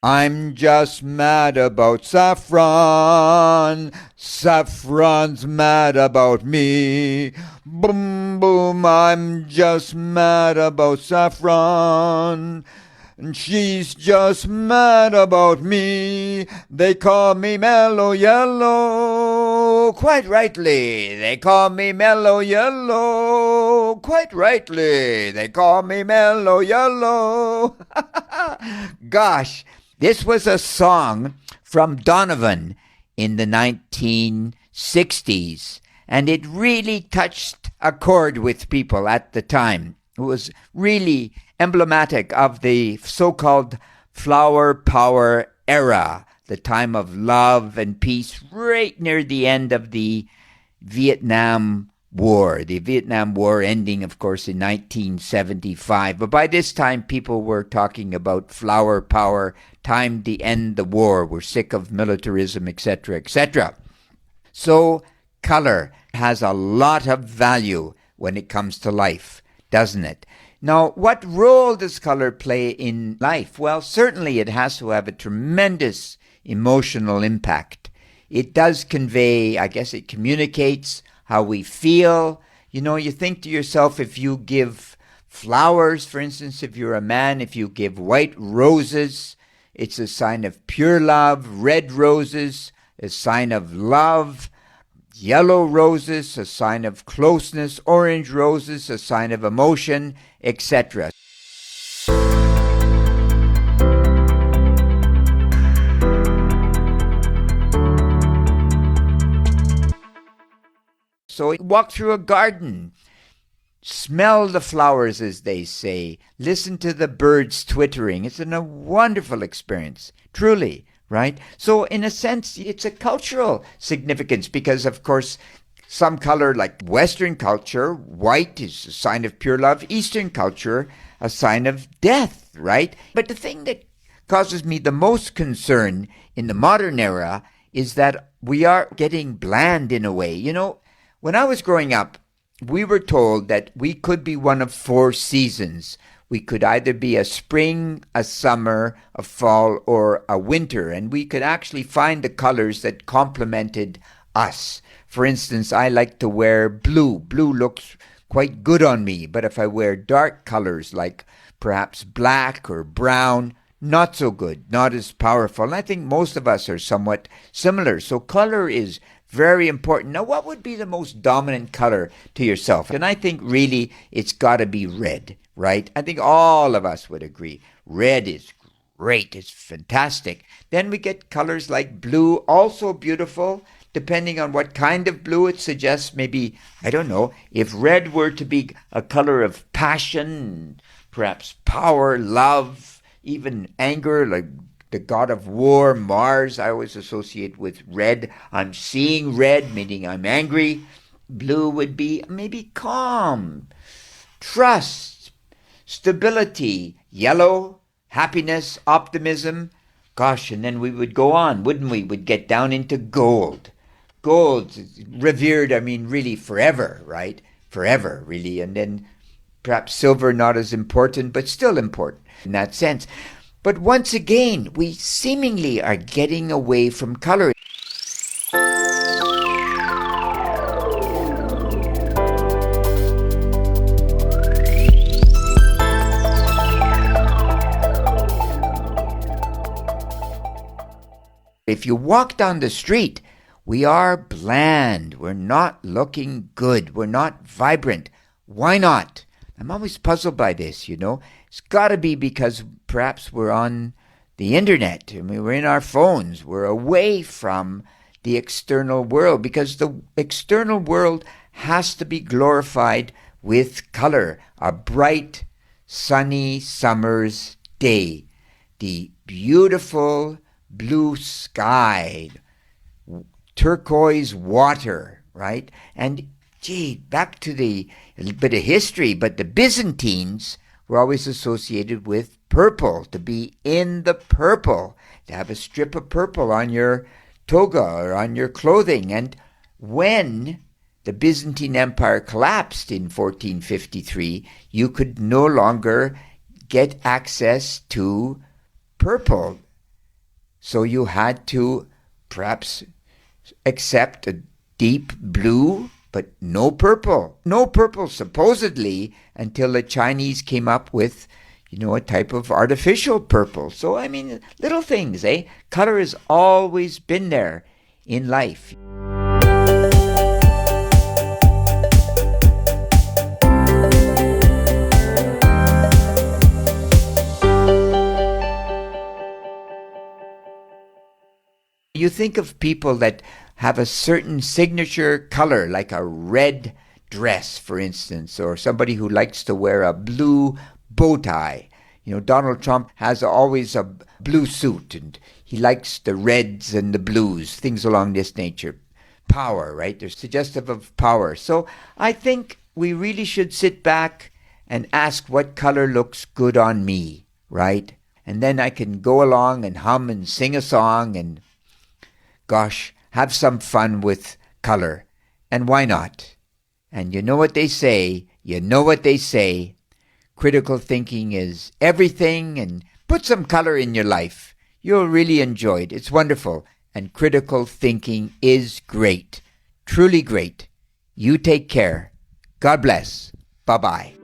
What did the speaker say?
I'm just mad about saffron. Saffron's mad about me. Boom, boom, I'm just mad about saffron. And she's just mad about me. They call me Mellow Yellow. Quite rightly, they call me Mellow Yellow. Quite rightly, they call me Mellow Yellow. Gosh, this was a song from Donovan in the 1960s, and it really touched a chord with people at the time. It was really emblematic of the so-called flower power era, the time of love and peace, right near the end of the Vietnam War. The Vietnam War ending, of course, in 1975. But by this time, people were talking about flower power, time to end the war. We're sick of militarism, etc., etc. So color has a lot of value when it comes to life, doesn't it? Now, what role does color play in life? Well, certainly it has to have a tremendous emotional impact. It does convey, I guess it communicates how we feel. You know, you think to yourself, if you give flowers, for instance, if you're a man, if you give white roses, it's a sign of pure love. Red roses, a sign of love. Yellow roses, a sign of closeness. Orange roses, a sign of emotion, etc. So walk through a garden, smell the flowers, as they say, listen to the birds twittering. It's a wonderful experience, truly, right? So in a sense, it's a cultural significance because, of course, some color, like Western culture, white is a sign of pure love. Eastern culture, a sign of death, right? But the thing that causes me the most concern in the modern era is that we are getting bland in a way. You know, when I was growing up, we were told that we could be one of four seasons. We could either be a spring, a summer, a fall, or a winter, and we could actually find the colors that complemented us. For instance, I like to wear blue. Blue looks quite good on me, but if I wear dark colors like perhaps black or brown, not so good, not as powerful. And I think most of us are somewhat similar. So color is very important. Now, what would be the most dominant color to yourself? And I think really it's got to be red, right? I think all of us would agree. Red is great. It's fantastic. Then we get colors like blue, also beautiful. Depending on what kind of blue, it suggests maybe, I don't know, if red were to be a color of passion, perhaps power, love, even anger, like the god of war, Mars, I always associate with red. I'm seeing red, meaning I'm angry. Blue would be maybe calm, trust, stability. Yellow, happiness, optimism. Gosh, and then we would go on, wouldn't we? We'd get down into gold. Gold, revered, I mean, really forever, right? Forever, really. And then perhaps silver, not as important, but still important in that sense. But once again, we seemingly are getting away from color. If you walk down the street, we are bland. We're not looking good. We're not vibrant. Why not? I'm always puzzled by this, you know. It's got to be because perhaps we're on the internet. I mean, we're in our phones. We're away from the external world because the external world has to be glorified with color. A bright, sunny summer's day. The beautiful blue sky, turquoise water, right? And gee, back to a bit of history, but the Byzantines were always associated with purple, to be in the purple, to have a strip of purple on your toga or on your clothing. And when the Byzantine Empire collapsed in 1453, you could no longer get access to purple. So you had to perhaps accept a deep blue, but no purple. No purple, supposedly, until the Chinese came up with, a type of artificial purple. So, little things, eh? Color has always been there in life. You think of people that have a certain signature color, like a red dress, for instance, or somebody who likes to wear a blue bow tie. Donald Trump has always a blue suit, and he likes the reds and the blues, things along this nature. Power, right? They're suggestive of power. So I think we really should sit back and ask what color looks good on me, right? And then I can go along and hum and sing a song and, gosh, have some fun with color. And why not? And you know what they say, critical thinking is everything, and put some color in your life. You'll really enjoy it. It's wonderful. And critical thinking is great. Truly great. You take care. God bless. Bye-bye.